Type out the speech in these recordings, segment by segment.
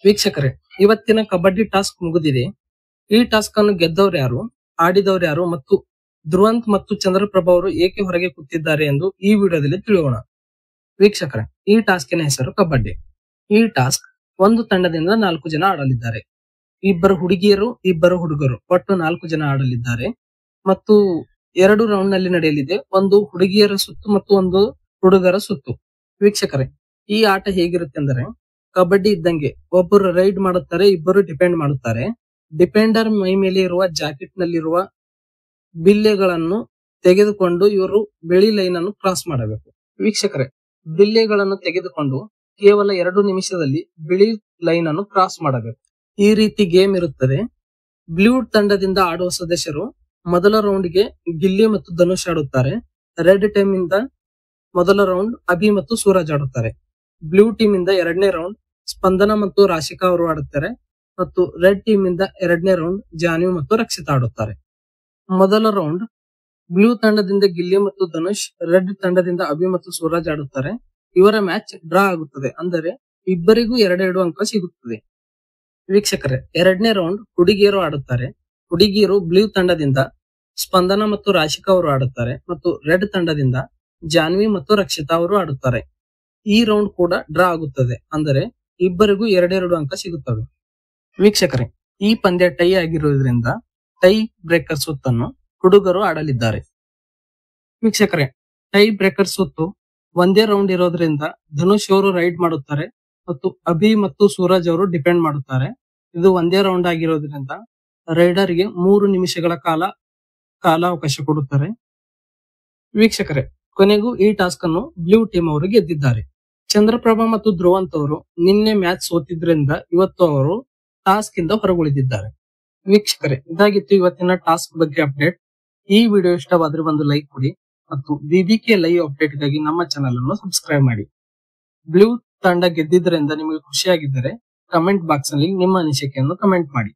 ವೀಕ್ಷಕರೇ, ಇವತ್ತಿನ ಕಬಡ್ಡಿ ಟಾಸ್ಕ್ ಮುಗಿದಿದೆ. ಈ ಟಾಸ್ಕ್ ಅನ್ನು ಗೆದ್ದವ್ರು ಯಾರು, ಆಡಿದವ್ರು ಯಾರು ಮತ್ತು ಧ್ರುವಂತ್ ಮತ್ತು ಚಂದ್ರಪ್ರಭಾ ಅವರು ಏಕೆ ಹೊರಗೆ ಕೂತಿದ್ದಾರೆ ಎಂದು ಈ ವಿಡಿಯೋದಲ್ಲಿ ತಿಳಿಯೋಣ. ವೀಕ್ಷಕರೇ, ಈ ಟಾಸ್ಕಿನ ಹೆಸರು ಕಬಡ್ಡಿ. ಈ ಟಾಸ್ಕ್ ಒಂದು ತಂಡದಿಂದ 4 ಜನ ಆಡಲಿದ್ದಾರೆ. ಇಬ್ಬರು ಹುಡುಗಿಯರು, ಇಬ್ಬರು ಹುಡುಗರು, ಒಟ್ಟು 4 ಜನ ಆಡಲಿದ್ದಾರೆ. ಮತ್ತು 2 ರೌಂಡ್ ನಲ್ಲಿ ನಡೆಯಲಿದೆ. ಒಂದು ಹುಡುಗಿಯರ ಸುತ್ತು ಮತ್ತು ಒಂದು ಹುಡುಗರ ಸುತ್ತು. ವೀಕ್ಷಕರೇ, ಈ ಆಟ ಹೇಗಿರುತ್ತೆ ಅಂದರೆ, ಕಬಡ್ಡಿ ಇದ್ದಂಗೆ ಒಬ್ಬರು ರೈಡ್ ಮಾಡುತ್ತಾರೆ, ಇಬ್ಬರು ಡಿಪೆಂಡ್ ಮಾಡುತ್ತಾರೆ. ಡಿಪೆಂಡರ್ ಮೈ ಮೇಲೆ ಇರುವ ಜಾಕೆಟ್ ನಲ್ಲಿರುವ ಬಿಲ್ಲೆಗಳನ್ನು ತೆಗೆದುಕೊಂಡು ಇವರು ಬಿಳಿ ಲೈನ್ ಅನ್ನು ಕ್ರಾಸ್ ಮಾಡಬೇಕು. ವೀಕ್ಷಕರೇ, ಬಿಲ್ಲೆಗಳನ್ನು ತೆಗೆದುಕೊಂಡು ಕೇವಲ 2 ನಿಮಿಷದಲ್ಲಿ ಬಿಳಿ ಲೈನ್ ಅನ್ನು ಕ್ರಾಸ್ ಮಾಡಬೇಕು. ಈ ರೀತಿ ಗೇಮ್ ಇರುತ್ತದೆ. ಬ್ಲೂ ತಂಡದಿಂದ ಆಡುವ ಸದಸ್ಯರು ಮೊದಲ ರೌಂಡ್ ಗೆ ಗಿಲ್ಲಿ ಮತ್ತು ಧನುಷ್ ಆಡುತ್ತಾರೆ. ರೆಡ್ ಟೀಮ್ ಇಂದ ಮೊದಲ ರೌಂಡ್ ಅಭಿ ಮತ್ತು ಸೂರಜ್ ಆಡುತ್ತಾರೆ. ಬ್ಲೂ ಟೀಮ್ ಇಂದ 2ನೇ ರೌಂಡ್ ಸ್ಪಂದನ ಮತ್ತು ರಾಶಿಕಾ ಅವರು ಆಡುತ್ತಾರೆ. ಮತ್ತು ರೆಡ್ ಟೀಮ್ ಇಂದ 2ನೇ ರೌಂಡ್ ಜಾನ್ವಿ ಮತ್ತು ರಕ್ಷಿತಾ ಆಡುತ್ತಾರೆ. ಮೊದಲ ರೌಂಡ್ ಬ್ಲೂ ತಂಡದಿಂದ ಗಿಲ್ಲಿ ಮತ್ತು ಧನುಷ್, ರೆಡ್ ತಂಡದಿಂದ ಅಭಿ ಮತ್ತು ಸೂರಜ್ ಆಡುತ್ತಾರೆ. ಇವರ ಮ್ಯಾಚ್ ಡ್ರಾ ಆಗುತ್ತದೆ, ಅಂದರೆ ಇಬ್ಬರಿಗೂ 2 ಅಂಕ ಸಿಗುತ್ತದೆ. ವೀಕ್ಷಕರೇ, 2ನೇ ರೌಂಡ್ ಹುಡುಗಿಯರು ಆಡುತ್ತಾರೆ. ಹುಡುಗಿಯರು ಬ್ಲೂ ತಂಡದಿಂದ ಸ್ಪಂದನ ಮತ್ತು ರಾಶಿಕಾ ಅವರು ಆಡುತ್ತಾರೆ ಮತ್ತು ರೆಡ್ ತಂಡದಿಂದ ಜಾನ್ವಿ ಮತ್ತು ರಕ್ಷಿತಾ ಅವರು ಆಡುತ್ತಾರೆ. ಈ ರೌಂಡ್ ಕೂಡ ಡ್ರಾ ಆಗುತ್ತದೆ, ಅಂದರೆ ಇಬ್ಬರಿಗೂ 2 ಅಂಕ ಸಿಗುತ್ತವೆ. ವೀಕ್ಷಕರೇ, ಈ ಪಂದ್ಯ ಟೈ ಆಗಿರುವುದರಿಂದ ಟೈ ಬ್ರೇಕರ್ ಸುತ್ತನ್ನು ಹುಡುಗರು ಆಡಲಿದ್ದಾರೆ. ವೀಕ್ಷಕರೇ, ಟೈ ಬ್ರೇಕರ್ ಸುತ್ತು ಒಂದೇ ರೌಂಡ್ ಇರೋದ್ರಿಂದ ಧನುಷ್ ಅವರು ರೈಡ್ ಮಾಡುತ್ತಾರೆ ಮತ್ತು ಅಭಿ ಮತ್ತು ಸೂರಜ್ ಅವರು ಡಿಪೆಂಡ್ ಮಾಡುತ್ತಾರೆ. ಇದು ಒಂದೇ ರೌಂಡ್ ಆಗಿರೋದ್ರಿಂದ ರೈಡರ್ ಗೆ 3 ನಿಮಿಷಗಳ ಕಾಲಾವಕಾಶ ಕೊಡುತ್ತಾರೆ. ವೀಕ್ಷಕರೇ, ಕೊನೆಗೂ ಈ ಟಾಸ್ಕ್ ಅನ್ನು ಬ್ಲೂ ಟೀಮ್ ಅವರು ಗೆದ್ದಿದ್ದಾರೆ. ಚಂದ್ರಪ್ರಭಾ ಮತ್ತು ಧ್ರುವಂತ್ ಅವರು ನಿನ್ನೆ ಮ್ಯಾಚ್ ಸೋತಿದ್ರಿಂದ ಇವತ್ತು ಅವರು ಟಾಸ್ಕ್ ಇಂದ ಹೊರಗುಳಿದಿದ್ದಾರೆ. ವೀಕ್ಷಕರೇ, ಇದಾಗಿತ್ತು ಇವತ್ತಿನ ಟಾಸ್ಕ್ ಬಗ್ಗೆ ಅಪ್ಡೇಟ್. ಈ ವಿಡಿಯೋ ಇಷ್ಟವಾದ್ರೆ ಒಂದು ಲೈಕ್ ಕೊಡಿ ಮತ್ತು ಬಿಬಿಕೆ ಲೈವ್ ಅಪ್ಡೇಟ್ ಗಾಗಿ ನಮ್ಮ ಚಾನೆಲ್ ಅನ್ನು ಸಬ್ಸ್ಕ್ರೈಬ್ ಮಾಡಿ. ಬ್ಲೂ ತಂಡ ಗೆದ್ದಿದ್ದರಿಂದ ನಿಮಗೆ ಖುಷಿಯಾಗಿದ್ದರೆ ಕಮೆಂಟ್ ಬಾಕ್ಸ್ ನಲ್ಲಿ ನಿಮ್ಮ ಅನಿಸಿಕೆಯನ್ನು ಕಮೆಂಟ್ ಮಾಡಿ.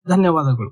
ಧನ್ಯವಾದಗಳು.